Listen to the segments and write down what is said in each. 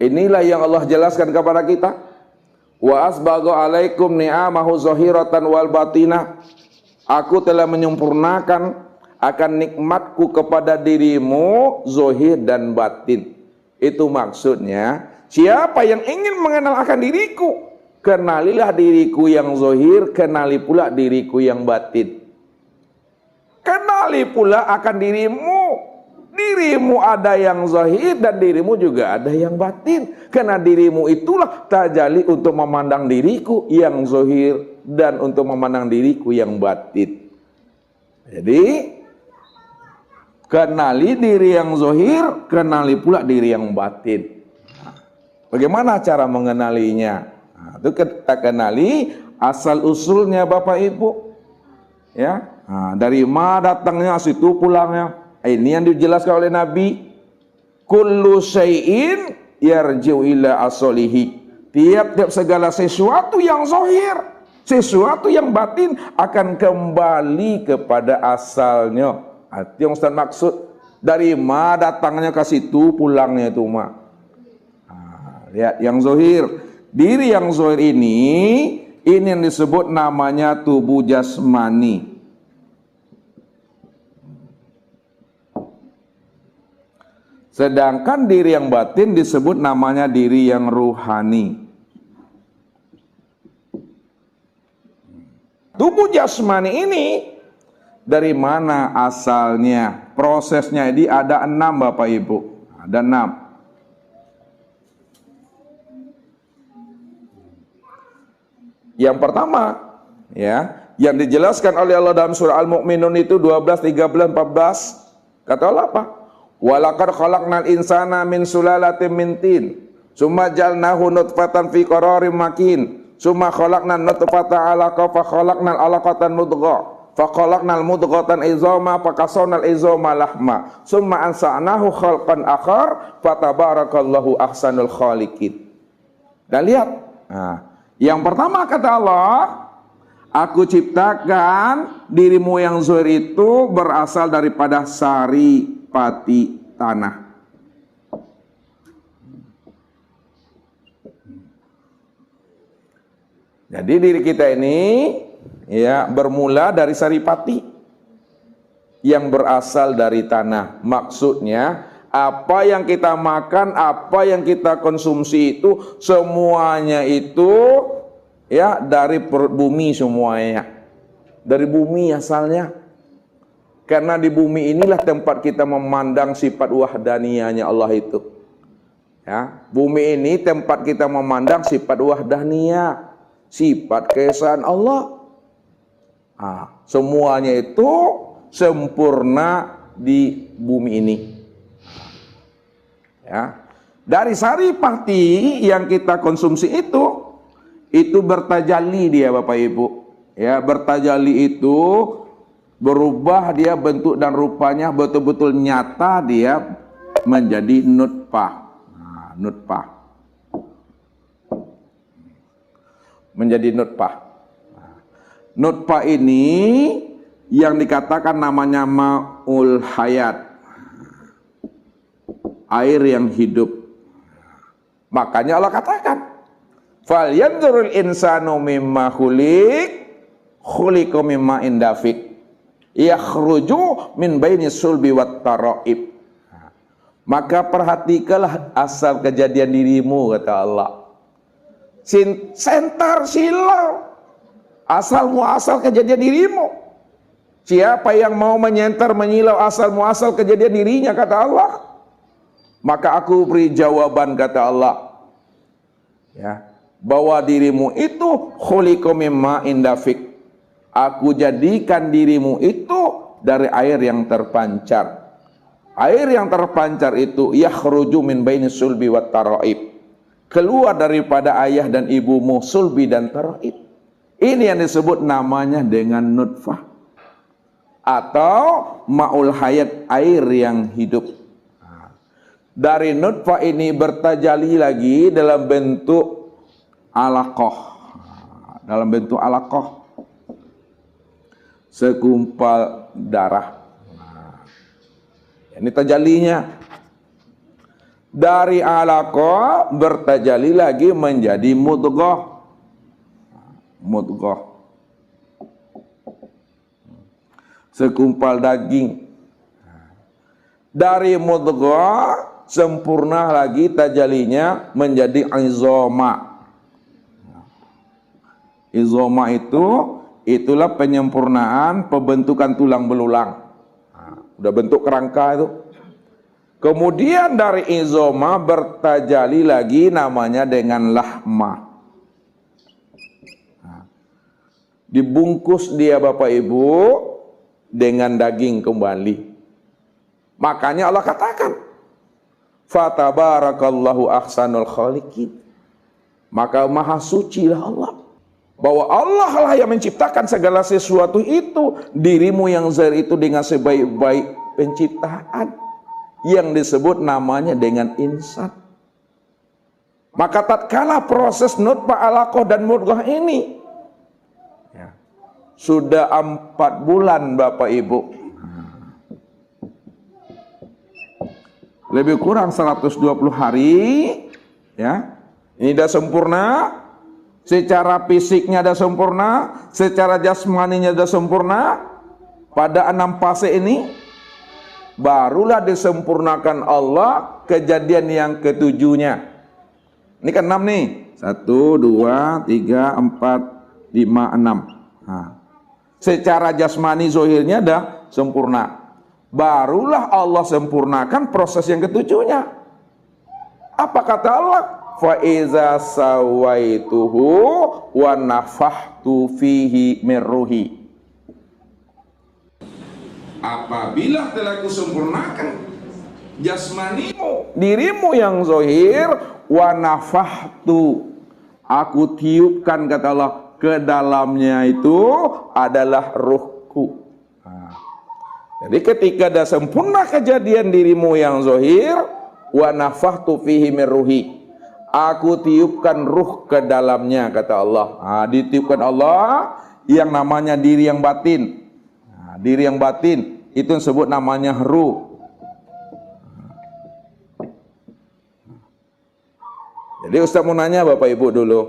Inilah yang Allah jelaskan kepada kita. Wa asbagha alaikum ni'amahu zahiratan wal batinah. Aku telah menyempurnakan akan nikmatku kepada dirimu zahir dan batin. Itu maksudnya, siapa yang ingin mengenal akan diriku, kenalilah diriku yang zahir, kenali pula diriku yang batin. Kenali pula akan dirimu. Dirimu ada yang zahir dan dirimu juga ada yang batin. Karena dirimu itulah tajalli untuk memandang diriku yang zahir dan untuk memandang diriku yang batin. Jadi kenali diri yang zahir, kenali pula diri yang batin. Bagaimana cara mengenalinya? Nah, itu kita kenali asal usulnya Bapak Ibu. Ya, nah, dari mana datangnya, situ pulangnya. Ini yang dijelaskan oleh Nabi. Kullu syai'in yarji'u ila asalihi. Tiap-tiap segala sesuatu yang zahir, sesuatu yang batin akan kembali kepada asalnya. Itu yang Ustaz maksud. Dari mana datangnya ke situ pulangnya itu mak. Nah, lihat yang zahir. Diri yang zahir ini yang disebut namanya tubuh jasmani. Sedangkan diri yang batin disebut namanya diri yang ruhani. Tubuh jasmani ini dari mana asalnya? Prosesnya ini ada 6 Bapak Ibu. Ada 6. Yang pertama, ya, yang dijelaskan oleh Allah dalam surah Al-Mu'minun itu 12, 13, 14. Kata Allah apa? Walaqad khalaqnal insana min sulalatin min tin, summa ja'alnahu nutfatan fi qararin makin, summa khalaqnan nutfata 'alaqah fa khalaqnal 'alaqatan mudghah, fa khalaqnal mudghatan izama fa kasawnal izama lahma, summa ansa'nahu khalqan akhar fa tabarakallahu ahsanul khaliqin. Dan lihat, nah, yang pertama kata Allah, aku ciptakan dirimu yang zahir itu berasal daripada sari pati tanah. Jadi diri kita ini ya bermula dari saripati yang berasal dari tanah. Maksudnya apa yang kita makan, apa yang kita konsumsi itu semuanya itu ya dari bumi semuanya. Dari bumi asalnya. Karena di bumi inilah tempat kita memandang sifat wahdaniyahnya Allah itu. Ya, bumi ini tempat kita memandang sifat wahdaniyah, sifat keesaan Allah. Nah, semuanya itu sempurna di bumi ini. Ya, dari saripati yang kita konsumsi itu bertajalli dia Bapak Ibu. Ya, bertajalli itu berubah dia bentuk dan rupanya betul-betul nyata dia menjadi nutfah. Nah, nutfah. Menjadi nutfah. Nutfah ini yang dikatakan namanya ma'ul hayat. Air yang hidup. Makanya Allah katakan, "Falyanzurul insanu mimma khuliqa mimma indafik. Yakhruju min baini sulbi wat taraib." Maka perhatikanlah asal kejadian dirimu kata Allah. Sentar silau asal muasal kejadian dirimu. Siapa yang mau menyentar menyilau asal muasal kejadian dirinya kata Allah, maka aku beri jawaban kata Allah, ya, bahwa dirimu itu khuliqa mimma indafik. Aku jadikan dirimu itu dari air yang terpancar. Air yang terpancar itu yakhruju min baini sulbi wat taraib. Keluar daripada ayah dan ibumu, sulbi dan taraib. Ini yang disebut namanya dengan nutfah atau ma'ul hayat, air yang hidup. Dari nutfah ini bertajalli lagi dalam bentuk alaqah. Dalam bentuk alaqah, segumpal darah. Ini tajallinya. Dari alaqah bertajalli lagi menjadi mudghah. Mudghah. Segumpal daging. Dari mudghah sempurna lagi tajallinya menjadi izoma. Izoma itulah penyempurnaan pembentukan tulang belulang. Udah bentuk kerangka itu. Kemudian dari izoma bertajalli lagi namanya dengan lahma. Dibungkus dia Bapak Ibu dengan daging kembali. Makanya Allah katakan, fatabarakallahu ahsanul khaliqin. Maka maha sucilah Allah. Bahwa Allah lah yang menciptakan segala sesuatu itu. Dirimu yang zahir itu dengan sebaik-baik penciptaan. Yang disebut namanya dengan insan. Maka tatkala proses nutfah, alaqah dan mudghah ini sudah 4 bulan Bapak Ibu, lebih kurang 120 hari, ya, ini sudah sempurna. Secara fisiknya sudah sempurna, secara jasmaninya sudah sempurna. Pada 6 fase ini barulah disempurnakan Allah kejadian yang ketujuhnya. Ini kan 6 nih. 1, 2, 3, 4, 5, 6. Nah, secara jasmani zohirnya dah sempurna. Barulah Allah sempurnakan proses yang ketujuhnya. Apa kata Allah? Fa iza sawaituhu wa nafakhtu fihi min ruhi. Apabila telah kusempurnakan jasmanimu, dirimu yang zohir, wa nafakhtu, aku tiupkan kata Allah, ke dalamnya itu adalah ruhku. Jadi ketika dah sempurna kejadian dirimu yang zohir, wa nafakhtu fihi min ruhi, aku tiupkan ruh ke dalamnya kata Allah. Ditiupkan Allah yang namanya diri yang batin. Diri yang batin itu disebut namanya ruh. Jadi Ustaz mau nanya Bapak Ibu dulu,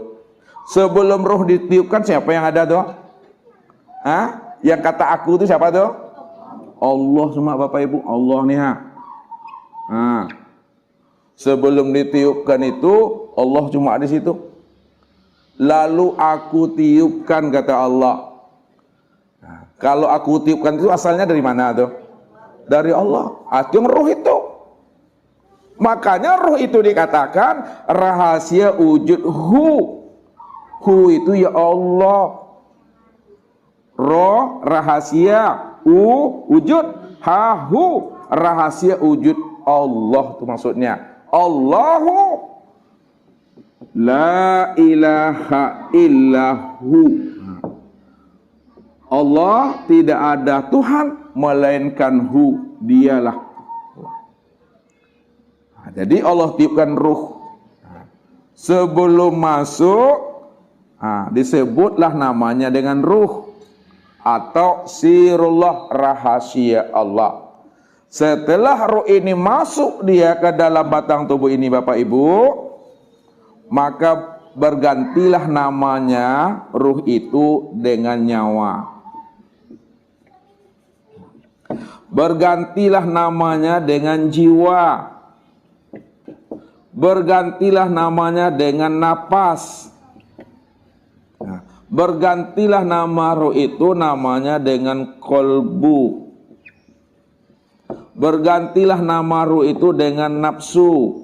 sebelum ruh ditiupkan siapa yang ada tuh? Yang kata aku itu siapa tuh? Allah semua Bapak Ibu, Allah nih sebelum ditiupkan itu Allah cuma di situ. Lalu aku tiupkan kata Allah. Kalau aku tiupkan itu asalnya dari mana tuh? Dari Allah. Itu ruh itu. Makanya ruh itu dikatakan rahasia wujud hu. Hu itu ya Allah. Roh rahasia, wujud, hu rahasia wujud Allah itu maksudnya. Allahu la ilaha illahu. Allah tidak ada Tuhan melainkan hu, dialah. Jadi Allah tiupkan ruh. Sebelum masuk disebutlah namanya dengan ruh atau sirullah, rahasia Allah. Setelah ruh ini masuk dia ke dalam batang tubuh ini Bapak Ibu, maka bergantilah namanya ruh itu dengan nyawa. Bergantilah namanya dengan jiwa. Bergantilah namanya dengan napas. Bergantilah nama ruh itu namanya dengan kolbu. Bergantilah nama ruh itu dengan nafsu.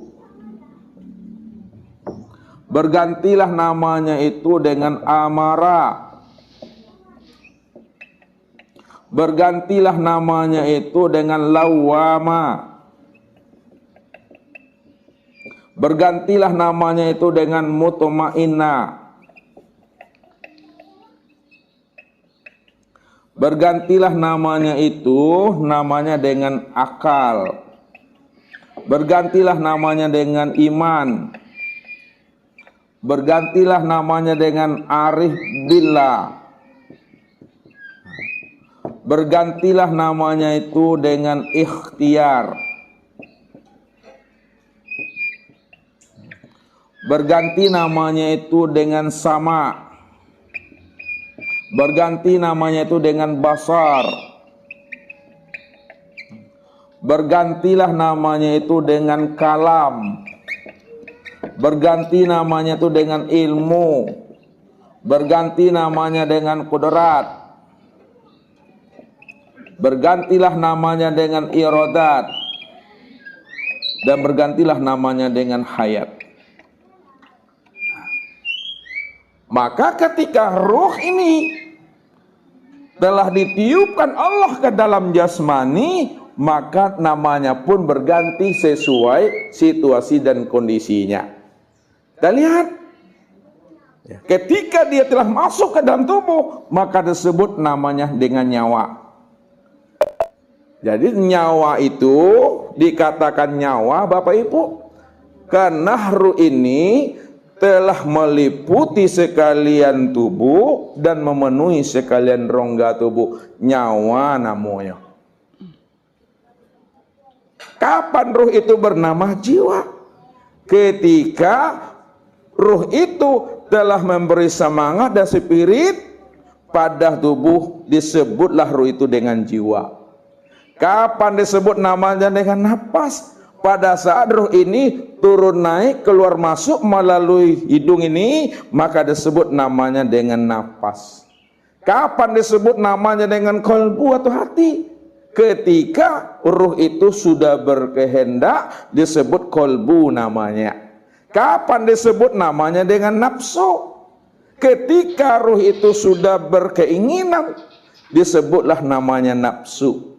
Bergantilah namanya itu dengan amarah. Bergantilah namanya itu dengan lawama. Bergantilah namanya itu dengan mutmainnah. Bergantilah namanya itu namanya dengan akal. Bergantilah namanya dengan iman. Bergantilah namanya dengan arif billah. Bergantilah namanya itu dengan ikhtiar. berganti namanya itu dengan sama, berganti namanya itu dengan basar, bergantilah namanya itu dengan kalam, berganti namanya itu dengan ilmu, berganti namanya dengan kudrat, bergantilah namanya dengan iradat, dan bergantilah namanya dengan hayat. Maka ketika ruh ini telah ditiupkan Allah ke dalam jasmani, maka namanya pun berganti sesuai situasi dan kondisinya. Kita lihat, ketika dia telah masuk ke dalam tubuh, maka disebut namanya dengan nyawa. Jadi nyawa itu dikatakan nyawa, Bapak Ibu, karena ruh ini telah meliputi sekalian tubuh dan memenuhi sekalian rongga tubuh. Nyawa namanya. Kapan ruh itu bernama jiwa? Ketika ruh itu telah memberi semangat dan spirit pada tubuh, disebutlah ruh itu dengan jiwa. Kapan disebut namanya dengan nafas? Pada saat ruh ini turun naik, keluar masuk melalui hidung ini, maka disebut namanya dengan nafas. Kapan disebut namanya dengan kolbu atau hati? Ketika ruh itu sudah berkehendak, disebut kolbu namanya. Kapan disebut namanya dengan nafsu? Ketika ruh itu sudah berkeinginan, disebutlah namanya nafsu.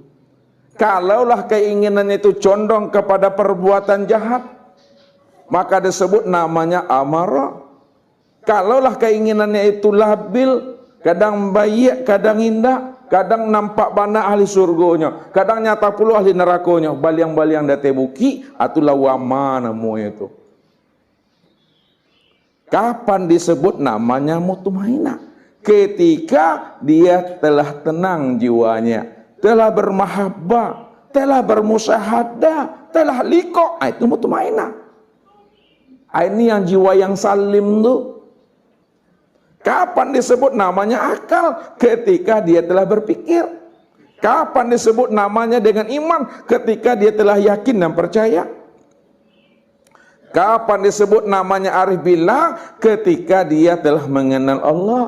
Kalaulah keinginan itu condong kepada perbuatan jahat, maka disebut namanya amarah. Kalaulah keinginannya itu labil, kadang baik, kadang indah, kadang nampak bana ahli surgonya, kadang nyata puluh ahli nerakonya, baliang-baliang date buki, atulah wama namanya itu. Kapan disebut namanya mutmainah? Ketika dia telah tenang jiwanya, telah bermahabbah, telah bermusyahadah, telah liqa, itu mutmainah. Ini yang jiwa yang salim tuh. Kapan disebut namanya akal? Ketika dia telah berpikir. Kapan disebut namanya dengan iman? Ketika dia telah yakin dan percaya. Kapan disebut namanya arif billah? Ketika dia telah mengenal Allah.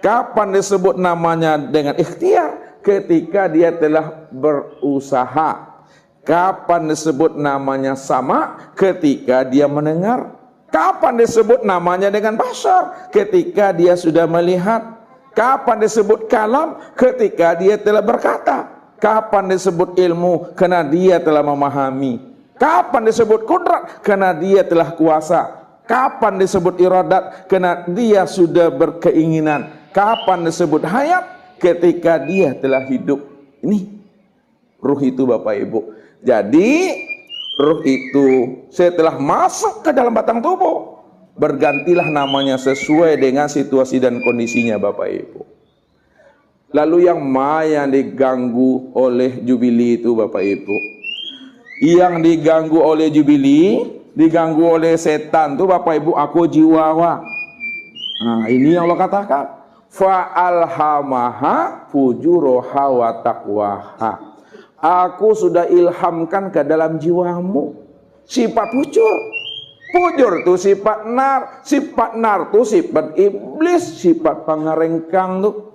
Kapan disebut namanya dengan ikhtiar? Ketika dia telah berusaha. Kapan disebut namanya sama? Ketika dia mendengar. Kapan disebut namanya dengan basar? Ketika dia sudah melihat. Kapan disebut kalam? Ketika dia telah berkata. Kapan disebut ilmu? Karena dia telah memahami. Kapan disebut kudrat? Karena dia telah kuasa. Kapan disebut iradat? Karena dia sudah berkeinginan. Kapan disebut hayat? Ketika dia telah hidup. Ini ruh itu, Bapak Ibu. Jadi ruh itu setelah masuk ke dalam batang tubuh, bergantilah namanya sesuai dengan situasi dan kondisinya, Bapak Ibu. Lalu yang diganggu oleh jubili itu, Bapak Ibu, yang diganggu oleh jubili, diganggu oleh setan tuh, Bapak Ibu, aku jiwawa. Nah, ini yang Allah katakan, fa'alhamaha fujuroha wa taqwaha. Aku sudah ilhamkan ke dalam jiwamu sifat fujur. Fujur itu sifat nar, sifat nar itu sifat iblis, sifat pangarengkang tuh.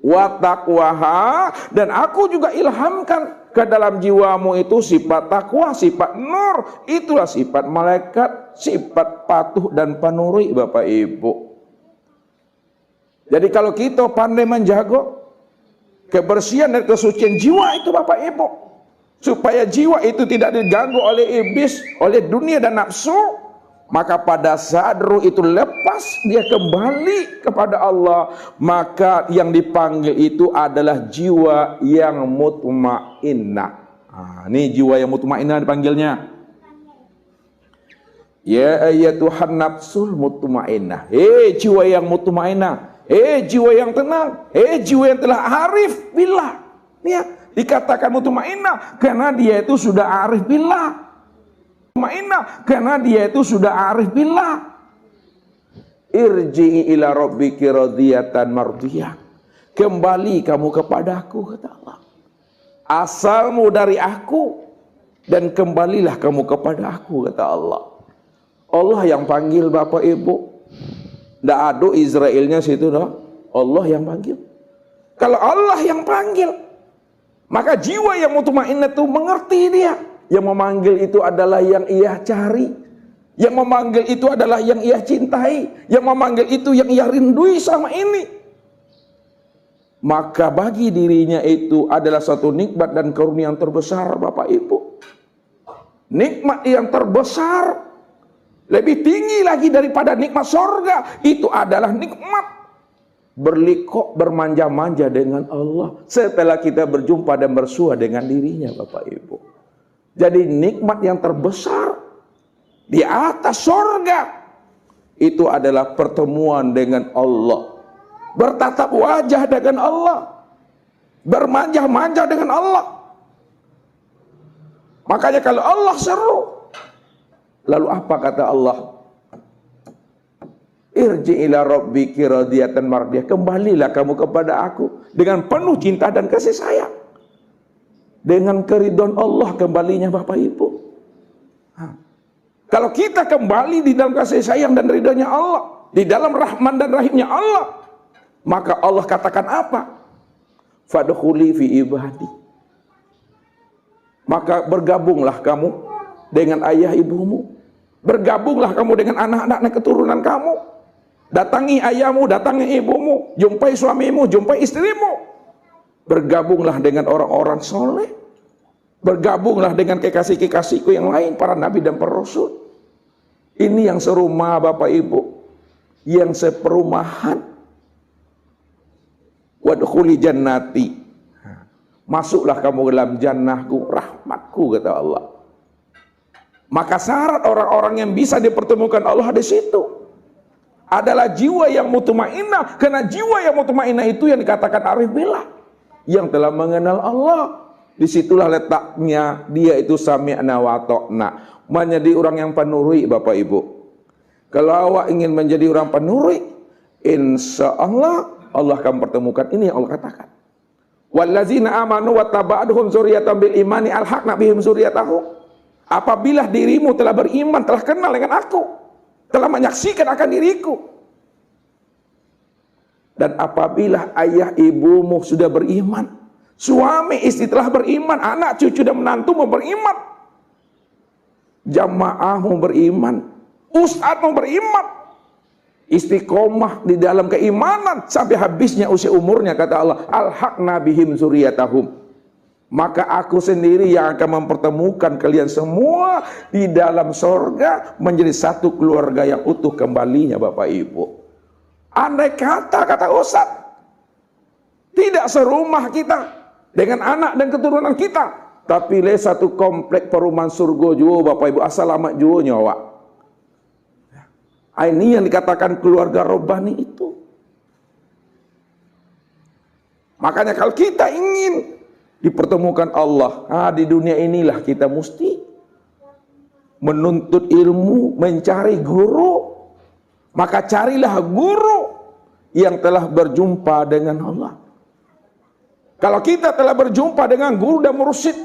Wa taqwaha, dan aku juga ilhamkan ke dalam jiwamu itu sifat takwa, sifat nur. Itulah sifat malaikat, sifat patuh dan penurut, Bapak Ibu. Jadi kalau kita pandai menjaga kebersihan dan kesucian jiwa itu, Bapak Ibu, supaya jiwa itu tidak diganggu oleh iblis, oleh dunia dan nafsu, maka pada saat ruh itu lepas, dia kembali kepada Allah, maka yang dipanggil itu adalah jiwa yang mutmainnah. Ini jiwa yang mutmainnah dipanggilnya. Ya ayyatuhan nafsul mutmainnah. Jiwa yang mutmainnah. Jiwa yang tenang, jiwa yang telah arif billah. Ya, dikatakan mutmainnah karena dia itu sudah arif billah. mutmainnah karena dia itu sudah arif billah. Irji'i ila rabbiki radiyatan mardiyah. Kembali kamu kepadaku, kata Allah. Asalmu dari aku dan kembalilah kamu kepada aku, kata Allah. Allah yang panggil Bapak Ibu. Nggak ada Israelnya situ, dah. Allah yang panggil. Kalau Allah yang panggil, maka jiwa yang mutmainnah itu mengerti dia. Yang memanggil itu adalah yang ia cari. Yang memanggil itu adalah yang ia cintai. Yang memanggil itu yang ia rindui sama ini. Maka bagi dirinya itu adalah satu nikmat dan karunia yang terbesar, Bapak Ibu. Nikmat yang terbesar, lebih tinggi lagi daripada nikmat surga. Itu adalah nikmat berlikok, bermanja-manja dengan Allah setelah kita berjumpa dan bersua dengan dirinya, Bapak Ibu. Jadi nikmat yang terbesar di atas surga itu adalah pertemuan dengan Allah, bertatap wajah dengan Allah, bermanja-manja dengan Allah. Makanya kalau Allah seru, lalu apa kata Allah? Irji ila rabbiki radiyatan mardiyah. Kembalilah kamu kepada aku dengan penuh cinta dan kasih sayang. Dengan keridhaan Allah kembalinya, Bapak Ibu. Kalau kita kembali di dalam kasih sayang dan ridhonya Allah, di dalam rahman dan rahimnya Allah, maka Allah katakan apa? Fadkhuli fi ibadi. Maka bergabunglah kamu dengan ayah ibumu. Bergabunglah kamu dengan anak-anak dan keturunan kamu. Datangi ayahmu, datangi ibumu, jumpai suamimu, jumpai istrimu. Bergabunglah dengan orang-orang soleh. Bergabunglah dengan kekasih-kekasihku yang lain, para nabi dan para rasul. Ini yang serumah, Bapak Ibu, yang seperumahan. Wadkhuli jannati. Masuklah kamu dalam jannahku, rahmatku, kata Allah. Maka syarat orang-orang yang bisa dipertemukan Allah di situ adalah jiwa yang mutmainnah. Karena jiwa yang mutmainnah itu yang dikatakan arif billah, yang telah mengenal Allah. Disitulah letaknya dia itu sami'na wa ta'na, menjadi orang yang penurut, Bapak Ibu. Kalau awak ingin menjadi orang penurut, insya Allah Allah akan pertemukan. Ini yang Allah katakan. Wallazina amanu wattaba'athum dzurriyyatan bil imani alhaqna bihim dzurriyyatahum. Apabila dirimu telah beriman, telah kenal dengan aku, telah menyaksikan akan diriku. Dan apabila ayah ibumu sudah beriman, suami istri telah beriman, anak cucu dan menantumu beriman, jamaahmu beriman, ustadzmu beriman, istiqomah di dalam keimanan sampai habisnya usia umurnya, kata Allah, alhaqna bihim dzurriyyatahum. Maka aku sendiri yang akan mempertemukan kalian semua di dalam surga menjadi satu keluarga yang utuh kembalinya, Bapak Ibu. Andai kata Ustaz, tidak serumah kita dengan anak dan keturunan kita, tapi le satu komplek perumahan surga juga, Bapak Ibu, assalamat juga nyawa. Ini yang dikatakan keluarga robbani itu. Makanya kalau kita ingin dipertemukan Allah, di dunia inilah kita mesti menuntut ilmu, mencari guru. Maka carilah guru yang telah berjumpa dengan Allah. Kalau kita telah berjumpa dengan guru dan mursyid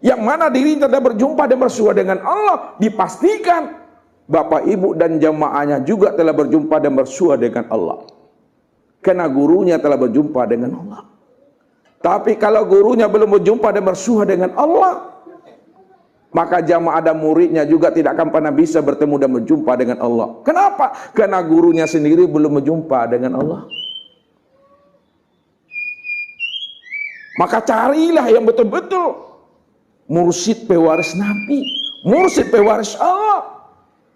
yang mana diri telah berjumpa dan bersua dengan Allah, dipastikan Bapak Ibu dan jamaahnya juga telah berjumpa dan bersua dengan Allah. Karena gurunya telah berjumpa dengan Allah. Tapi kalau gurunya belum berjumpa dan bersua dengan Allah, maka jamaah dan muridnya juga tidak akan pernah bisa bertemu dan berjumpa dengan Allah. Kenapa? Karena gurunya sendiri belum berjumpa dengan Allah. Maka carilah yang betul-betul mursyid pewaris Nabi, mursyid pewaris Allah.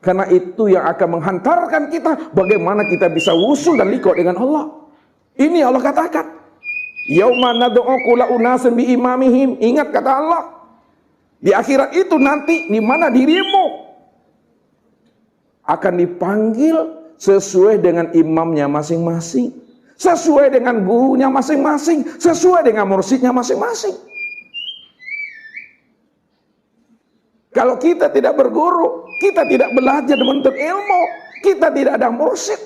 Karena itu yang akan menghantarkan kita bagaimana kita bisa wusul dan liqo dengan Allah. Ini Allah katakan, yauma nad'u kulla unasin bi imamihim. Ingat kata Allah, di akhirat itu nanti di mana dirimu akan dipanggil sesuai dengan imamnya masing-masing, sesuai dengan gurunya masing-masing, sesuai dengan mursyidnya masing-masing. Kalau kita tidak berguru, kita tidak belajar menuntut ilmu, kita tidak ada mursyid,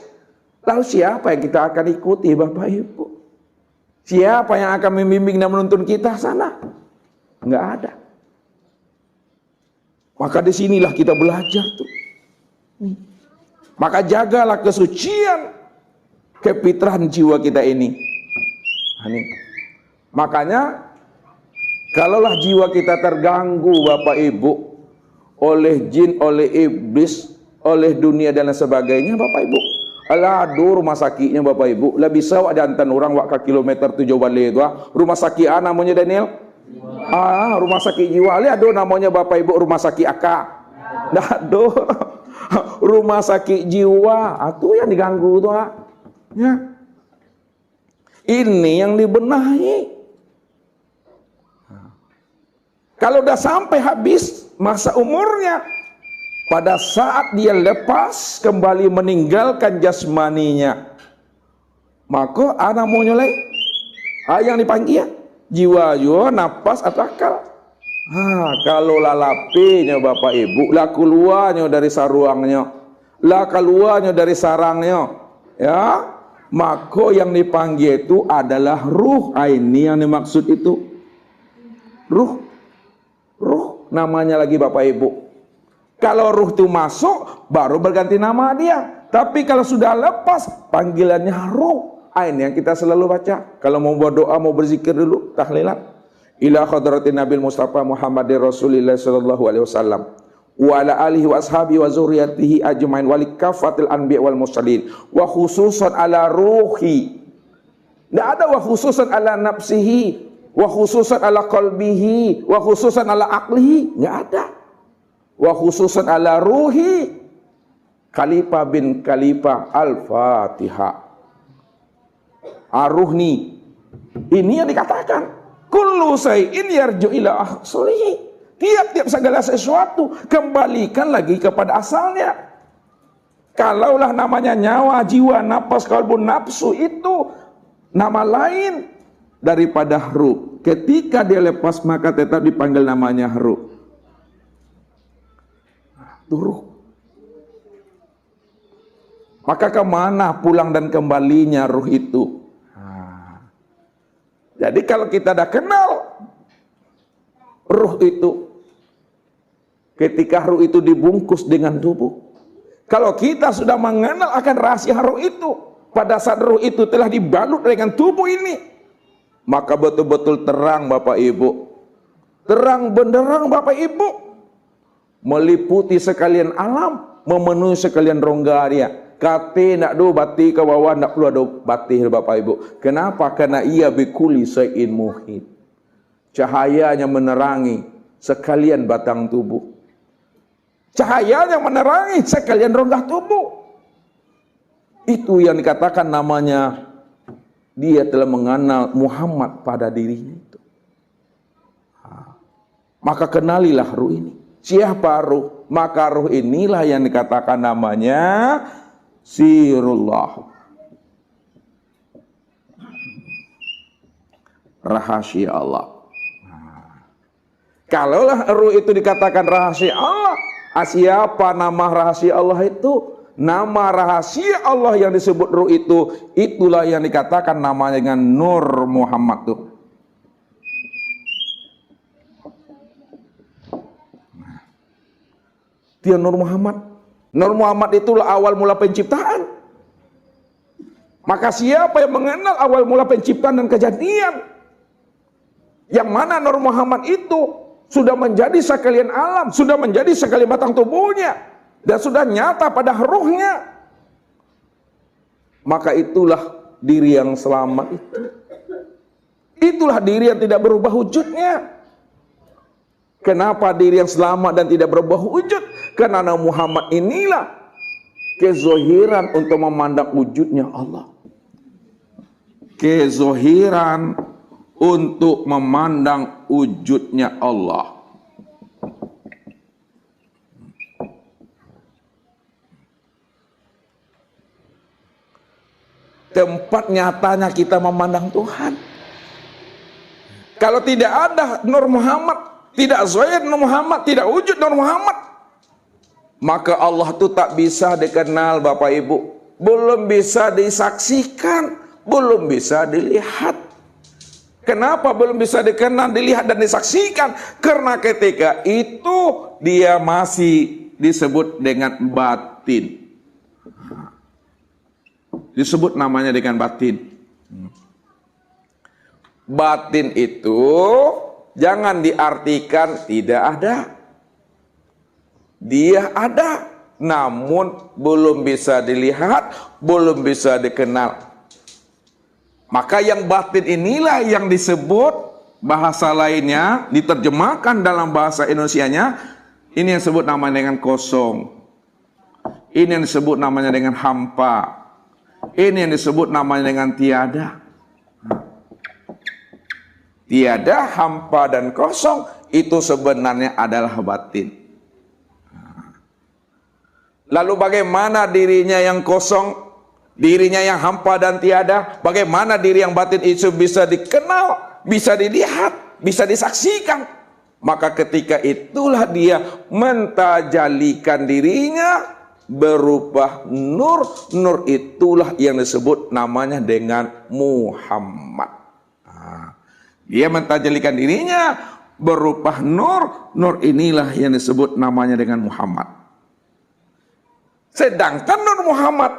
lalu siapa yang kita akan ikuti Bapak Ibu? Siapa yang akan membimbing dan menuntun kita sana? Enggak ada. Maka disinilah kita belajar tuh. Maka jagalah kesucian kefitrahan jiwa kita ini. Makanya kalaulah jiwa kita terganggu Bapak Ibu oleh jin, oleh iblis, oleh dunia dan lain sebagainya Bapak Ibu, aduh rumah sakitnya Bapak Ibu, lah bisa ada antan orang wak ke kilometer 7 balik itu rumah sakit namanya Daniel. Rumah sakit jiwa, aduh namanya Bapak Ibu rumah sakit Aka. Aduh rumah sakit jiwa, itu yang diganggu tuh ya. Ini yang dibenahi. Kalau udah sampai habis masa umurnya, pada saat dia lepas kembali meninggalkan jasmaninya, maka anak mau nyolek yang dipanggil jiwa juga, napas atau akal. Kalau lalapinya Bapak Ibu, lah keluarnya dari saruangnya, lah keluarnya dari sarangnya, ya, maka yang dipanggil itu adalah ruh. Ini yang dimaksud itu ruh. Ruh namanya lagi Bapak Ibu. Kalau ruh itu masuk baru berganti nama dia. Tapi kalau sudah lepas panggilannya ruh. Ini yang kita selalu baca. Kalau mau berdoa, mau berzikir dulu, tahlilan. Ila hadratin Nabil Mustafa Muhammadir Rasulillah sallallahu alaihi wasallam wa ala alihi wa ashabihi wa zurriyyatihi ajmain wa likafatil anbiya wal mursalin wa khususan ala ruhi. Tidak ada wa khususan ala nafsihi, wa khususan ala qalbihi, wa khususan ala aqlihi, enggak ada. Wa khususan ala ruhi. Khalifah bin Khalifah Al-Fatihah. Aruhni. Ini yang dikatakan kullu shay'in yarju ila aslihi. Tiap-tiap segala sesuatu kembalikan lagi kepada asalnya. Kalaulah namanya nyawa, jiwa, nafas, kalbu, nafsu itu nama lain daripada ruh. Ketika dia lepas maka tetap dipanggil namanya ruh. Itu ruh. Maka kemana pulang dan kembalinya ruh itu? Jadi kalau kita dah kenal ruh itu, ketika ruh itu dibungkus dengan tubuh, kalau kita sudah mengenal akan rahasia ruh itu, pada saat ruh itu telah dibalut dengan tubuh ini, maka betul-betul terang Bapak Ibu, terang benderang Bapak Ibu, meliputi sekalian alam, memenuhi sekalian rongga dia. Kate nak do bati ke bawah, nak perlu ada bati Bapak Ibu. Kenapa? Karena ia bikuli syai'in muhit. Cahayanya menerangi sekalian batang tubuh. Cahayanya menerangi sekalian rongga tubuh. Itu yang dikatakan namanya dia telah mengenal Muhammad pada dirinya itu. Maka kenalilah ruh ini. Siapa ruh? Maka ruh inilah yang dikatakan namanya sirullah, rahasia Allah. Kalaulah ruh itu dikatakan rahasia Allah, siapa nama rahasia Allah itu? Nama rahasia Allah yang disebut ruh itu, itulah yang dikatakan namanya dengan Nur Muhammad tuh. Dia Nur Muhammad. Nur Muhammad itulah awal mula penciptaan. Maka siapa yang mengenal awal mula penciptaan dan kejadian, yang mana Nur Muhammad itu sudah menjadi sekalian alam, sudah menjadi sekalian batang tubuhnya, dan sudah nyata pada ruhnya, maka itulah diri yang selamat itu. Itulah diri yang tidak berubah wujudnya. Kenapa diri yang selamat dan tidak berubah wujud? Karena Muhammad inilah kezohiran untuk memandang wujudnya Allah. Kezohiran untuk memandang wujudnya Allah. Tempat nyatanya kita memandang Tuhan. Kalau tidak ada Nur Muhammad, tidak zahir Nur Muhammad, tidak wujud Nur Muhammad, maka Allah itu tak bisa dikenal Bapak Ibu, belum bisa disaksikan, belum bisa dilihat. Kenapa belum bisa dikenal, dilihat dan disaksikan? Karena ketika itu dia masih disebut dengan batin. Disebut namanya dengan batin. Batin itu jangan diartikan tidak ada. Dia ada, namun belum bisa dilihat, belum bisa dikenal. Maka yang batin inilah yang disebut bahasa lainnya, diterjemahkan dalam bahasa Indonesianya, ini yang disebut namanya dengan kosong. Ini yang disebut namanya dengan hampa. Ini yang disebut namanya dengan tiada. Tiada, hampa, dan kosong itu sebenarnya adalah batin. Lalu bagaimana dirinya yang kosong, dirinya yang hampa dan tiada, bagaimana diri yang batin itu bisa dikenal, bisa dilihat, bisa disaksikan? Maka ketika itulah dia mentajalikan dirinya berupa nur. Nur itulah yang disebut namanya dengan Muhammad. Dia mentajalikan dirinya berupa nur. Nur inilah yang disebut namanya dengan Muhammad. Sedangkan Nur Muhammad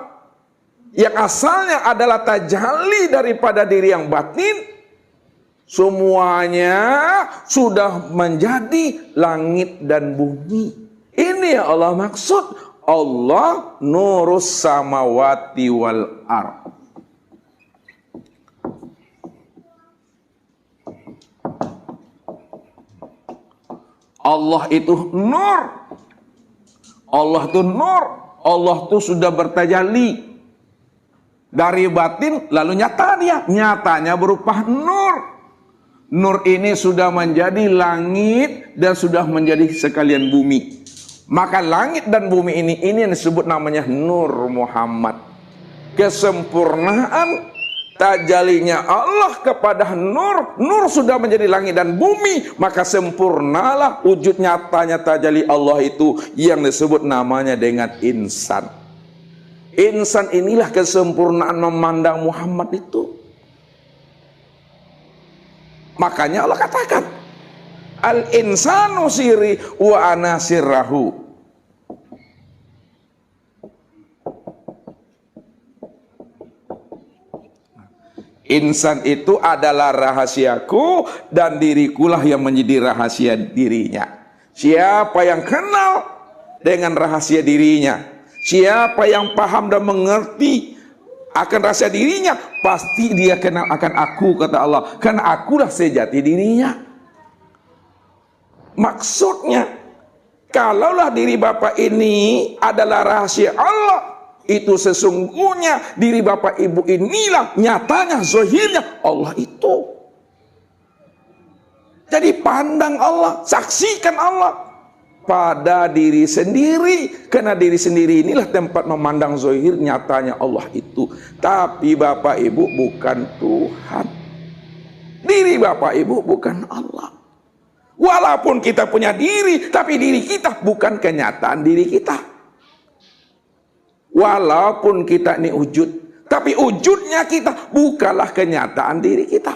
yang asalnya adalah tajalli daripada diri yang batin, semuanya sudah menjadi langit dan bumi. Ini yang Allah maksud. Allah nurus samawati wal ard. Allah itu nur. Allah itu nur. Allah itu sudah bertajalli dari batin, lalu nyata dia. Nyatanya berupa nur. Nur ini sudah menjadi langit dan sudah menjadi sekalian bumi. Maka langit dan bumi ini yang disebut namanya Nur Muhammad. Kesempurnaan tajalinya Allah kepada nur. Nur sudah menjadi langit dan bumi, maka sempurnalah wujud nyatanya tajali Allah itu yang disebut namanya dengan insan. Insan inilah kesempurnaan memandang Muhammad itu. Makanya Allah katakan, al-insanu siri wa ana sirrahu. Insan itu adalah rahasiaku dan dirikulah yang menjadi rahasia dirinya. Siapa yang kenal dengan rahasia dirinya, siapa yang paham dan mengerti akan rahasia dirinya, pasti dia kenal akan aku, kata Allah, karena akulah sejati dirinya. Maksudnya, kalaulah diri Bapak ini adalah rahasia Allah, itu sesungguhnya diri Bapak Ibu inilah nyatanya, zahirnya Allah itu. Jadi pandang Allah, saksikan Allah pada diri sendiri, karena diri sendiri inilah tempat memandang zahir nyatanya Allah itu. Tapi Bapak Ibu bukan Tuhan, diri Bapak Ibu bukan Allah. Walaupun kita punya diri, tapi diri kita bukan kenyataan diri kita. Walaupun kita ini wujud, tapi wujudnya kita bukanlah kenyataan diri kita.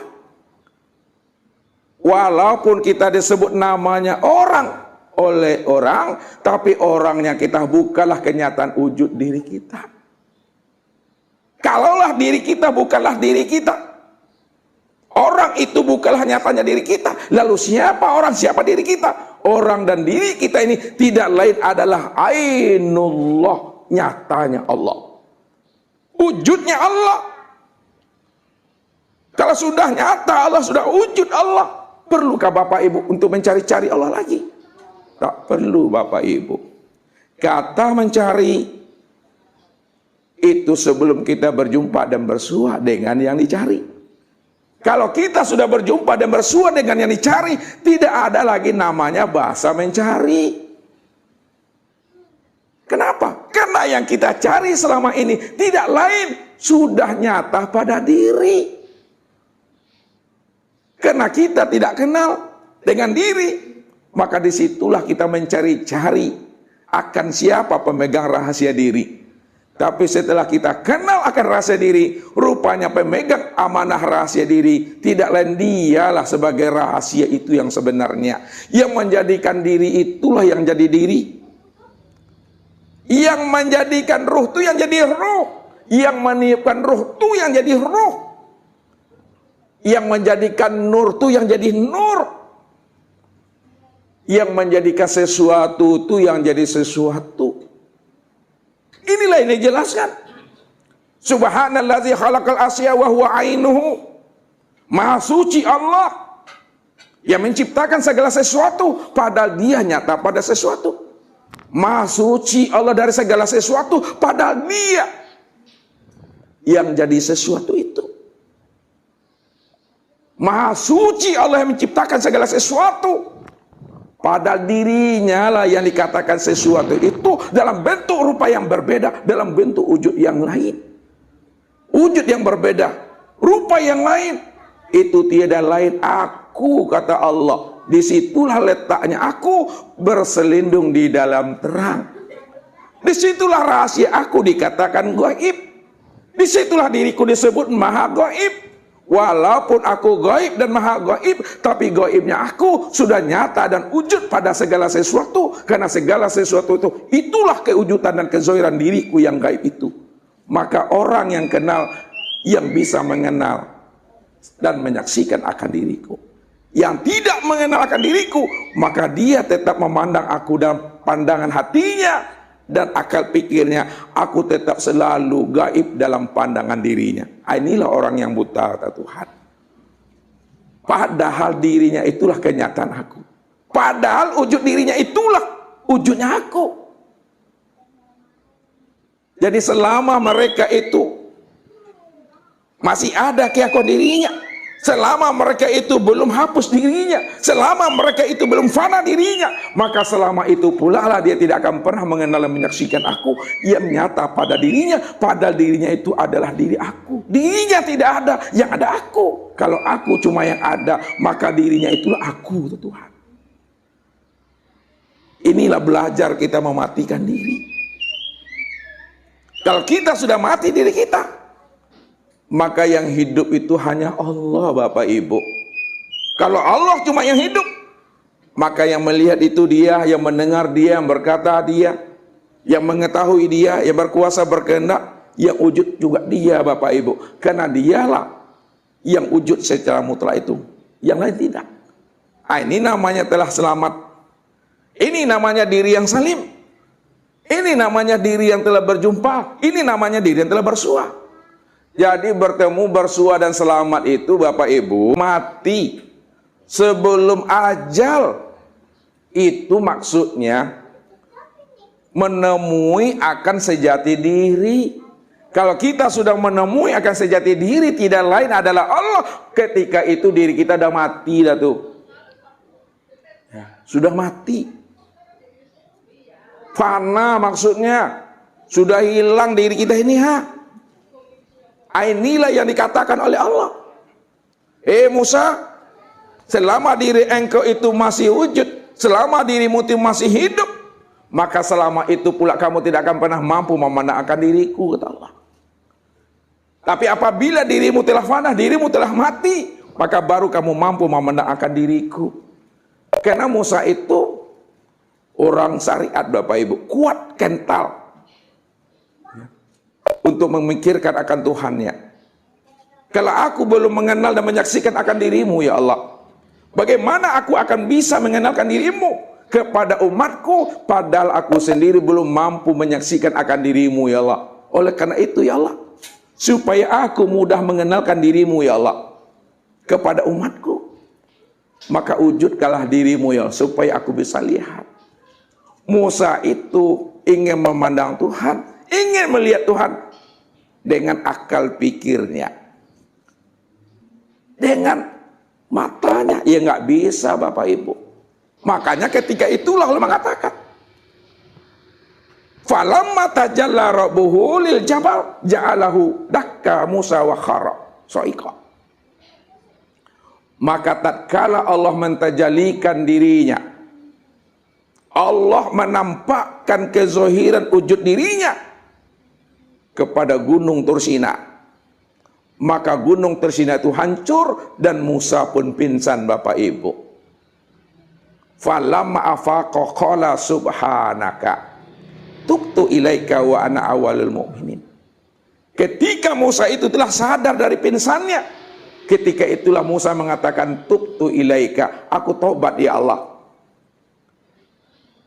Walaupun kita disebut namanya orang oleh orang, tapi orangnya kita bukanlah kenyataan wujud diri kita. Kalaulah diri kita bukanlah diri kita, orang itu bukanlah nyatanya diri kita, lalu siapa orang, siapa diri kita? Orang dan diri kita ini tidak lain adalah ainullah, nyatanya Allah, wujudnya Allah. Kalau sudah nyata Allah, sudah wujud Allah, perlukah Bapak Ibu untuk mencari-cari Allah lagi? Tak perlu Bapak Ibu. Kata mencari itu sebelum kita berjumpa dan bersua dengan yang dicari. Kalau kita sudah berjumpa dan bersua dengan yang dicari, tidak ada lagi namanya bahasa mencari. Kenapa? Karena yang kita cari selama ini tidak lain, sudah nyata pada diri. Karena kita tidak kenal dengan diri, Maka disitulah kita mencari-cari akan siapa pemegang rahasia diri. Tapi setelah kita kenal akan rahasia diri, rupanya pemegang amanah rahasia diri tidak lain dialah sebagai rahasia itu yang sebenarnya. Yang menjadikan diri itulah yang jadi diri. Yang menjadikan ruh itu yang jadi ruh. Yang meniupkan ruh itu yang jadi ruh. Yang menjadikan nur itu yang jadi nur. Yang menjadikan sesuatu itu yang jadi sesuatu. Inilah yang dijelaskan. Subhanallazi khalaqal asya wa huwa ainuhu. Maha suci Allah yang menciptakan segala sesuatu padahal dia nyata pada sesuatu. Maha suci Allah dari segala sesuatu padahal dia yang jadi sesuatu itu. Maha suci Allah yang menciptakan segala sesuatu padahal dirinya lah yang dikatakan sesuatu itu dalam bentuk rupa yang berbeda, dalam bentuk wujud yang lain. Wujud yang berbeda, rupa yang lain. Itu tiada lain aku, kata Allah. Disitulah letaknya aku berselindung di dalam terang. Disitulah rahasia aku dikatakan gaib. Disitulah diriku disebut maha gaib. Walaupun aku gaib dan maha gaib, tapi gaibnya aku sudah nyata dan wujud pada segala sesuatu. Karena segala sesuatu itu, itulah kewujudan dan kezohiran diriku yang gaib itu. Maka orang yang kenal, yang bisa mengenal dan menyaksikan akan diriku. Yang tidak mengenal akan diriku, maka dia tetap memandang aku dalam pandangan hatinya. Dan akal pikirnya, aku tetap selalu gaib dalam pandangan dirinya. Inilah orang yang buta, kata Tuhan. Padahal dirinya itulah kenyataan aku. Padahal wujud dirinya itulah wujudnya aku. Jadi selama mereka itu masih ada keakuan dirinya, selama mereka itu belum hapus dirinya, selama mereka itu belum fana dirinya, maka selama itu pula lah dia tidak akan pernah mengenal dan menyaksikan aku yang nyata pada dirinya, padahal dirinya itu adalah diri aku. Dirinya tidak ada, yang ada aku. Kalau aku cuma yang ada, maka dirinya itulah aku, Tuhan. Inilah belajar kita mematikan diri. Kalau kita sudah mati diri kita, maka yang hidup itu hanya Allah, Bapak Ibu. Kalau Allah cuma yang hidup, maka yang melihat itu dia, yang mendengar dia, yang berkata dia, yang mengetahui dia, yang berkuasa berkehendak, yang wujud juga dia, Bapak Ibu. Karena dialah yang wujud secara mutlak itu, yang lain tidak. Ini namanya telah selamat. Ini namanya diri yang salim. Ini namanya diri yang telah berjumpa. Ini namanya diri yang telah bersua. Jadi bertemu, bersua dan selamat itu Bapak Ibu, mati sebelum ajal. Itu maksudnya menemui akan sejati diri. Kalau kita sudah menemui akan sejati diri, tidak lain adalah Allah. Ketika itu diri kita sudah mati dah tuh. Sudah mati. Fana maksudnya. Sudah hilang diri kita ini, Inilah yang dikatakan oleh Allah. Musa, selama diri engkau itu masih wujud, selama dirimu itu masih hidup, maka selama itu pula kamu tidak akan pernah mampu memandang akan diriku, kata Allah. Tapi apabila dirimu telah fana, dirimu telah mati, maka baru kamu mampu memandang akan diriku. Karena Musa itu orang syariat, Bapak Ibu, kuat, kental untuk memikirkan akan Tuhannya. Kalau aku belum mengenal dan menyaksikan akan dirimu, ya Allah, bagaimana aku akan bisa mengenalkan dirimu kepada umatku, padahal aku sendiri belum mampu menyaksikan akan dirimu, ya Allah. Oleh karena itu, ya Allah, supaya aku mudah mengenalkan dirimu, ya Allah, kepada umatku, maka wujudkanlah dirimu, ya Allah, supaya aku bisa lihat. Musa itu ingin memandang Tuhan, ingin melihat Tuhan dengan akal pikirnya, dengan matanya. Ya nggak bisa, Bapak Ibu. Makanya ketika itulah Allah mengatakan, falamma tajalla rabbuhu lil jabal ja'alahu dakka Musa wa khara sa'iqa. Maka tatkala Allah mentajalikan dirinya Allah menampakkan kezohiran wujud dirinya kepada gunung Tursina. Maka gunung Tursina itu hancur dan Musa pun pingsan, Bapak Ibu. Falamma afaqa qala subhanaka tubtu ilaika wa ana awalul mu'minin. Ketika Musa itu telah sadar dari pingsannya, ketika itulah Musa mengatakan, tubtu ilaika, aku tobat ya Allah.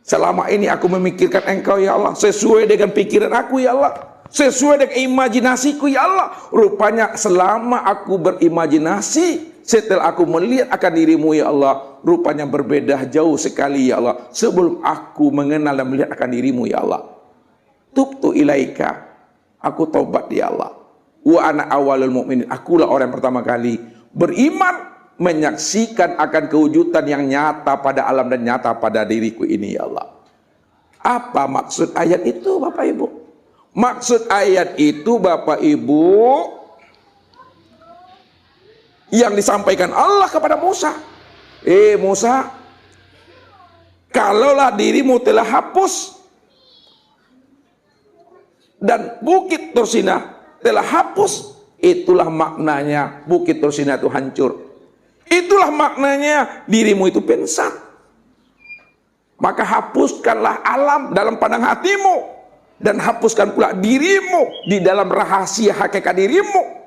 Selama ini aku memikirkan Engkau ya Allah, sesuai dengan pikiran aku ya Allah, sesuai dengan imajinasiku ya Allah. Rupanya selama aku berimajinasi, setelah aku melihat akan dirimu ya Allah, rupanya berbeda jauh sekali ya Allah, sebelum aku mengenal dan melihat akan dirimu ya Allah. Tubtu ilaika, aku tobat ya Allah. Wa ana awalul mu'minin, akulah orang yang pertama kali beriman, menyaksikan akan kewujudan yang nyata pada alam dan nyata pada diriku ini ya Allah. Apa maksud ayat itu Bapak Ibu? Maksud ayat itu Bapak Ibu, yang disampaikan Allah kepada Musa, Musa, kalaulah dirimu telah hapus dan bukit Tursina telah hapus, itulah maknanya bukit Tursina itu hancur. Itulah maknanya dirimu itu pingsan. Maka hapuskanlah alam dalam pandang hatimu, dan hapuskan pula dirimu di dalam rahasia hakikat dirimu.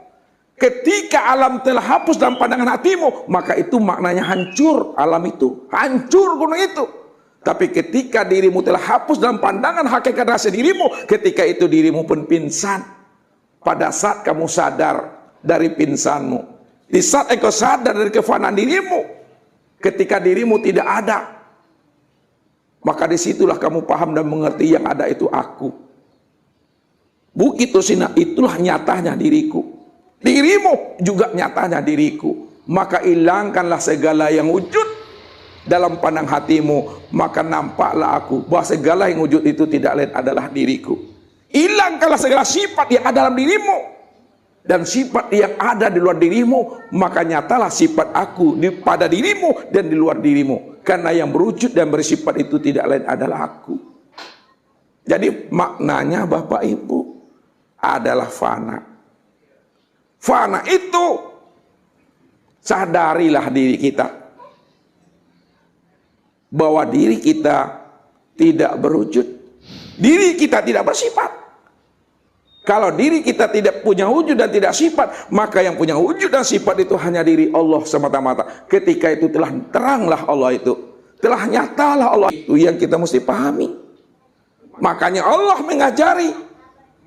Ketika alam telah hapus dalam pandangan hatimu, maka itu maknanya hancur alam itu, hancur gunung itu. Tapi ketika dirimu telah hapus dalam pandangan hakikat rahasia dirimu, ketika itu dirimu pun pingsan. Pada saat kamu sadar dari pingsanmu, di saat engkau sadar dari kefanaan dirimu, ketika dirimu tidak ada, maka disitulah kamu paham dan mengerti yang ada itu aku. Bukit Tursina itulah nyatanya diriku, dirimu juga nyatanya diriku. Maka hilangkanlah segala yang wujud dalam pandang hatimu, maka nampaklah aku, bahwa segala yang wujud itu tidak lain adalah diriku. Hilangkanlah segala sifat yang ada dalam dirimu dan sifat yang ada di luar dirimu, maka nyatalah sifat aku pada dirimu dan di luar dirimu. Karena yang berwujud dan bersifat itu tidak lain adalah aku. Jadi maknanya Bapak Ibu adalah fana. Fana itu, sadarilah diri kita bahwa diri kita tidak berwujud, diri kita tidak bersifat. Kalau diri kita tidak punya wujud dan tidak sifat, maka yang punya wujud dan sifat itu hanya diri Allah semata-mata. Ketika itu telah teranglah Allah itu, telah nyatalah Allah itu, yang kita mesti pahami. Makanya Allah mengajari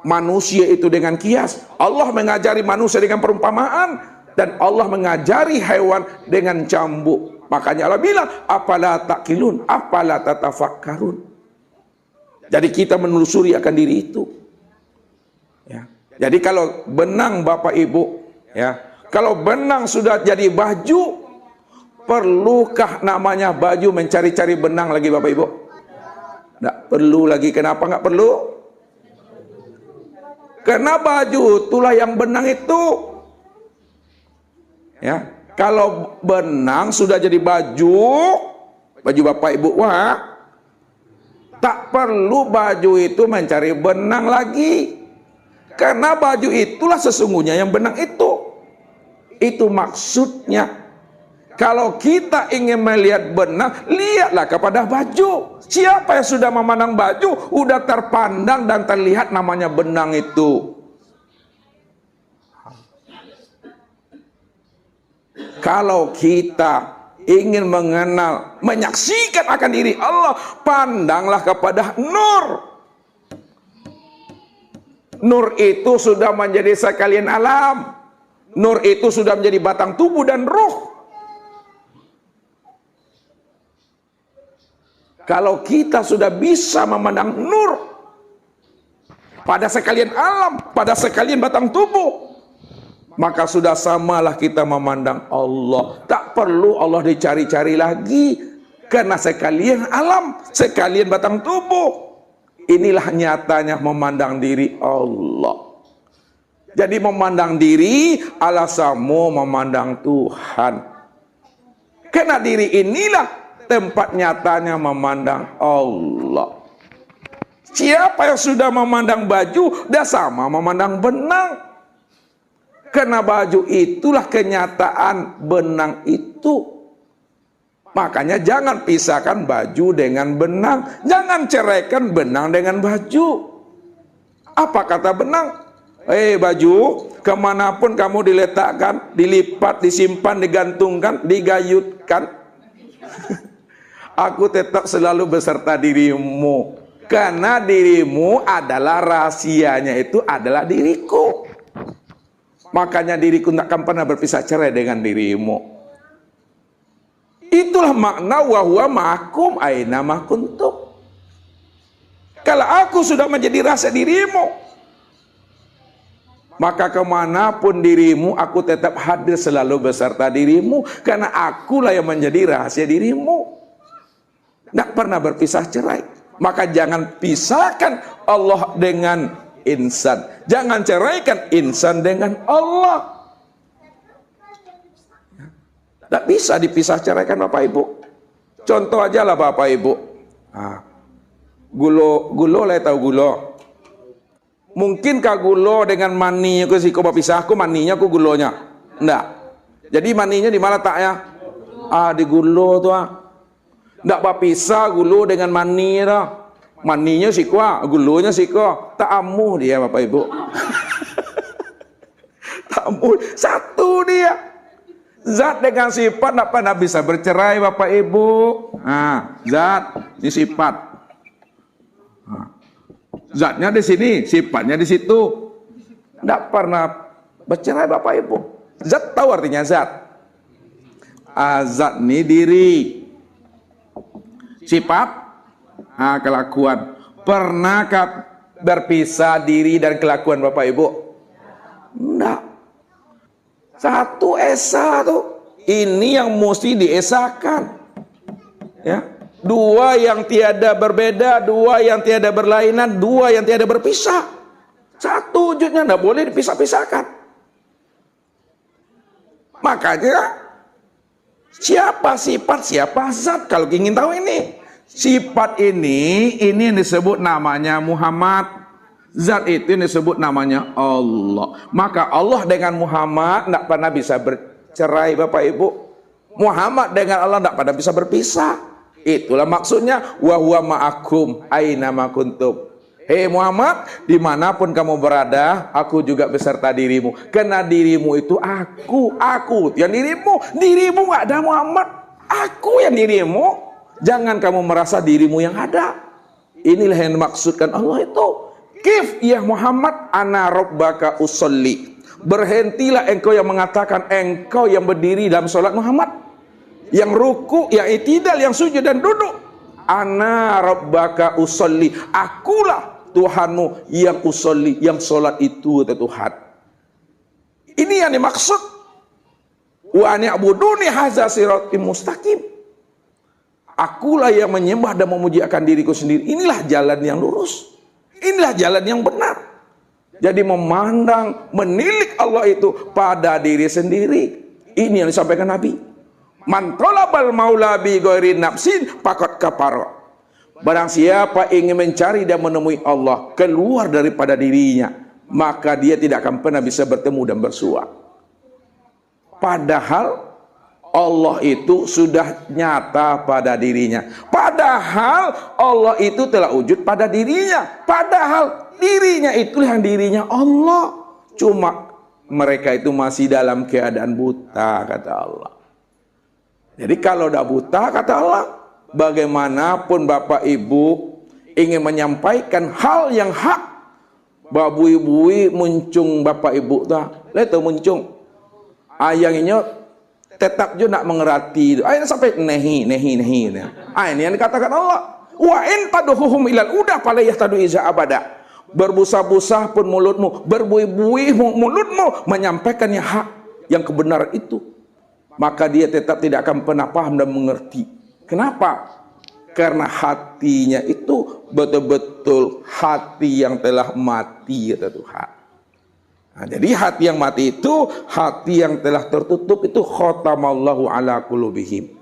manusia itu dengan kias, Allah mengajari manusia dengan perumpamaan, dan Allah mengajari hewan dengan cambuk. Makanya Allah bilang, apalah takilun, apalah tatafakkarun. Jadi kita menelusuri akan diri itu. Ya. Jadi kalau benang Bapak Ibu, ya, kalau benang sudah jadi baju, perlukah namanya baju mencari-cari benang lagi Bapak Ibu? Tidak perlu lagi. Kenapa nggak perlu? Karena baju itulah yang benang itu. Ya, kalau benang sudah jadi baju Bapak Ibu, wah, tak perlu baju itu mencari benang lagi. Karena baju itulah sesungguhnya yang benang itu. Itu maksudnya. Kalau kita ingin melihat benang, lihatlah kepada baju. Siapa yang sudah memandang baju, udah terpandang dan terlihat namanya benang itu. Kalau kita ingin mengenal, menyaksikan akan diri Allah, pandanglah kepada nur. Nur itu sudah menjadi sekalian alam. Nur itu sudah menjadi batang tubuh dan ruh. Kalau kita sudah bisa memandang nur pada sekalian alam, pada sekalian batang tubuh, maka sudah samalah kita memandang Allah. Tak perlu Allah dicari-cari lagi, karena sekalian alam, sekalian batang tubuh. Inilah nyatanya memandang diri Allah. Jadi memandang diri alasanmu memandang Tuhan. Karena diri inilah tempat nyatanya memandang Allah. Siapa yang sudah memandang baju, dah sama memandang benang. Karena baju itulah kenyataan benang itu. Makanya jangan pisahkan baju dengan benang. Jangan ceraikan benang dengan baju. Apa kata benang? Baju, kemanapun kamu diletakkan, dilipat, disimpan, digantungkan, digayutkan, aku tetap selalu beserta dirimu. Karena dirimu adalah rahasianya, itu adalah diriku. Makanya diriku tidak akan pernah berpisah cerai dengan dirimu. Itulah makna wa huwa ma'akum aina ma kuntum. Kalau aku sudah menjadi rasa dirimu, maka kemanapun dirimu, aku tetap hadir selalu beserta dirimu. Karena akulah yang menjadi rahasia dirimu. Tidak pernah berpisah cerai. Maka jangan pisahkan Allah dengan insan. Jangan ceraikan insan dengan Allah. Tidak bisa dipisah ceraikan Bapak Ibu. Contoh aja lah Bapak Ibu. Gulo lah tahu gulo. Mungkinkah gulo dengan maninya ku siko berpisah, ku maninya ku gulonya? Enggak. Jadi maninya di mana tak ya? Di gulo tuh. Enggak berpisah gulo dengan mani dah. Maninya siko, gulonya siko. Tak amuh dia Bapak Ibu. Tak amuh, satu dia. Zat dengan sifat tidak pernah bisa bercerai Bapak Ibu. Zat ini sifat. Zatnya di sini, sifatnya di situ. Tidak pernah bercerai Bapak Ibu. Zat tahu artinya zat. Zat ini diri. Sifat, kelakuan. Pernahkah berpisah diri dan kelakuan Bapak Ibu? Tidak. Satu esa tuh. Ini yang mesti diesakan. Ya. Dua yang tiada berbeda, dua yang tiada berlainan, dua yang tiada berpisah. Satu wujudnya tidak boleh dipisah-pisahkan. Makanya siapa sifat, siapa zat? Kalau ingin tahu ini, sifat ini yang disebut namanya Muhammad. Zat itu yang disebut namanya Allah. Maka Allah dengan Muhammad tidak pernah bisa bercerai Bapak Ibu. Muhammad dengan Allah tidak pernah bisa berpisah. Itulah maksudnya wa huwa ma'akum aina ma kuntum. Hei Muhammad, dimanapun kamu berada, aku juga beserta dirimu. Karena dirimu itu aku yang dirimu nggak ada Muhammad. Aku yang dirimu. Jangan kamu merasa dirimu yang ada. Inilah yang dimaksudkan Allah itu. Kif ya Muhammad ana rabbaka usolli. Berhentilah engkau yang mengatakan engkau yang berdiri dalam sholat Muhammad, yang ruku, yang i'tidal, yang sujud dan duduk. Ana rabbaka usolli. Akulah Tuhanmu yang usolli, yang sholat itu Tuhan. Ini yang dimaksud. Wa ni'buduni hadza siratim mustaqim. Akulah yang menyembah dan memuji akan diriku sendiri. Inilah jalan yang lurus. Inilah jalan yang benar. Jadi memandang, menilik Allah itu pada diri sendiri. Ini yang disampaikan Nabi. Man talabal maula bi ghairi nafsin faqad kafara. Barang siapa ingin mencari dan menemui Allah keluar daripada dirinya, maka dia tidak akan pernah bisa bertemu dan bersua. Padahal Allah itu sudah nyata pada dirinya. Padahal Allah itu telah wujud pada dirinya. Padahal dirinya itulah yang dirinya Allah. Cuma mereka itu masih dalam keadaan buta, kata Allah. Jadi kalau udah buta, kata Allah, bagaimanapun Bapak Ibu ingin menyampaikan hal yang hak, babui-bui muncung Bapak Ibu dah. Lihat muncung. Ayangnya tetap juga nak mengerti itu. Ayat sampai nehi. Ini yang dikatakan Allah. Wa in taduhum ilal udah pala yahtadu iza abada. Berbusa-busa pun mulutmu, berbui-bui mulutmu menyampaikan yang hak, yang kebenaran itu, maka dia tetap tidak akan pernah paham dan mengerti. Kenapa? Karena hatinya itu betul-betul hati yang telah mati, kata Tuhan. Nah, jadi hati yang mati itu, hati yang telah tertutup itu, khatamallahu ala qulubihim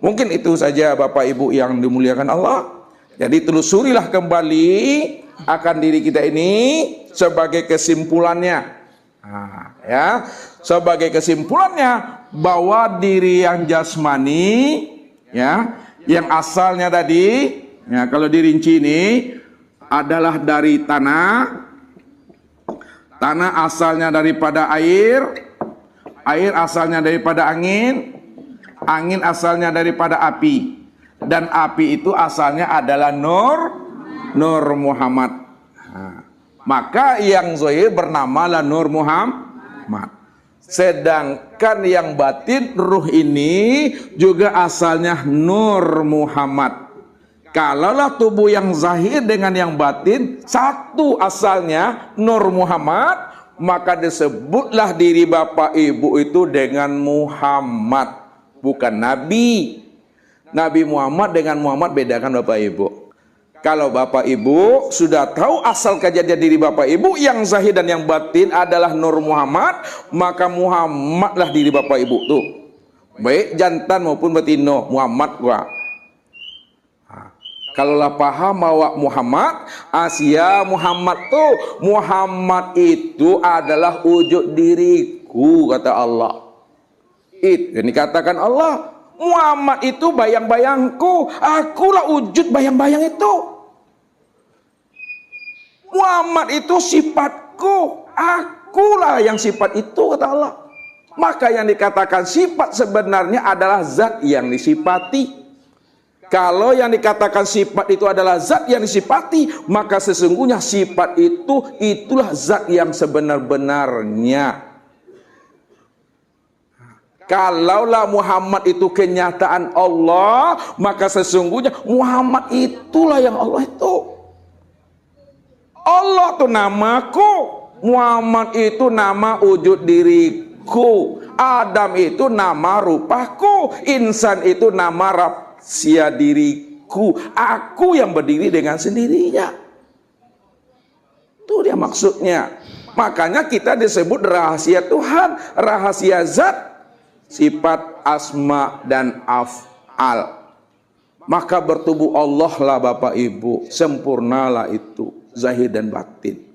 Mungkin itu saja Bapak Ibu yang dimuliakan Allah. Jadi telusurilah kembali akan diri kita ini sebagai kesimpulannya. Nah, ya, sebagai kesimpulannya bahwa diri yang jasmani, ya, yang asalnya tadi, ya, kalau dirinci ini adalah dari tanah, tanah asalnya daripada air, air asalnya daripada angin, angin asalnya daripada api, dan api itu asalnya adalah Nur Muhammad. Nah, maka yang zahir bernama Nur Muhammad. Sedangkan yang batin ruh ini juga asalnya Nur Muhammad. Kalaulah tubuh yang zahir dengan yang batin satu asalnya Nur Muhammad, maka disebutlah diri Bapak Ibu itu dengan Muhammad, bukan Nabi. Nabi Muhammad dengan Muhammad bedakan Bapak Ibu. Kalau Bapak Ibu sudah tahu asal kejadian diri Bapak Ibu yang zahir dan yang batin adalah Nur Muhammad, maka Muhammadlah diri Bapak Ibu tuh. Baik jantan maupun betina, Muhammad gua. Kalaulah paham bahwa Muhammad, Asia Muhammad tuh, Muhammad itu adalah wujud diriku, kata Allah. Itu yang dikatakan Allah, Muhammad itu bayang-bayangku, akulah wujud bayang-bayang itu. Muhammad itu sifatku, akulah yang sifat itu, kata Allah. Maka yang dikatakan sifat sebenarnya adalah zat yang disifati. Kalau yang dikatakan sifat itu adalah zat yang disifati, maka sesungguhnya sifat itu itulah zat yang sebenar-benarnya. Kalaulah Muhammad itu kenyataan Allah, maka sesungguhnya Muhammad itulah yang Allah itu. Allah itu namaku, Muhammad itu nama wujud diriku, Adam itu nama rupaku, insan itu nama rahasia diriku, aku yang berdiri dengan sendirinya. Itu dia maksudnya. Makanya kita disebut rahasia Tuhan, rahasia zat, sifat, asma dan af'al. Maka bertubuh Allah lah Bapak Ibu, sempurnalah itu zahir dan batin.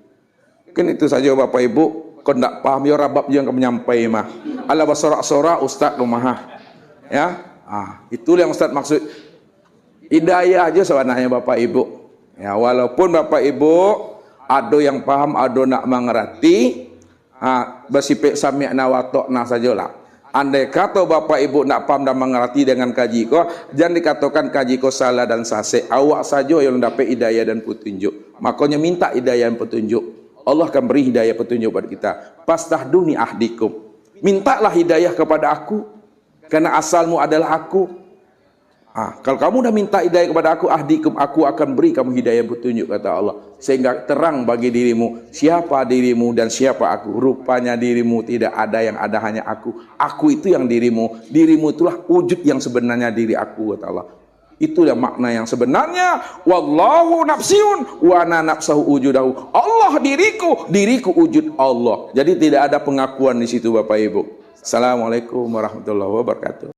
Mungkin itu saja Bapak Ibu. Kau tidak paham ya rabab yang kamu nyampai mah. Ala basorak-sorak Ustaz rumah. Ya, itulah yang Ustaz maksud. Hidayah aja sebenarnya Bapak Ibu. Ya, walaupun Bapak Ibu ada yang paham, ada nak mengerti, bersifat sami'na wa ta'na sajalah. Andai kata Bapak Ibu nak paham dan mengerti dengan kaji ko, jangan dikatakan kaji ko salah dan sasek. Awak saja yang dapat hidayah dan petunjuk. Makanya minta hidayah dan petunjuk. Allah akan beri hidayah petunjuk kepada kita. Pastahduni ahdikum. Mintalah hidayah kepada aku, karena asalmu adalah aku. Kalau kamu dah minta hidayah kepada aku, ahdikum, aku akan beri kamu hidayah petunjuk, kata Allah. Sehingga terang bagi dirimu siapa dirimu dan siapa aku. Rupanya dirimu tidak ada, yang ada hanya aku. Aku itu yang dirimu. Dirimu itulah wujud yang sebenarnya diri aku, kata Allah. Itulah makna yang sebenarnya. Wallahu nafsiun wa ana nafsahu wujudahu. Allah diriku, diriku wujud Allah. Jadi tidak ada pengakuan di situ Bapak Ibu. Assalamualaikum warahmatullahi wabarakatuh.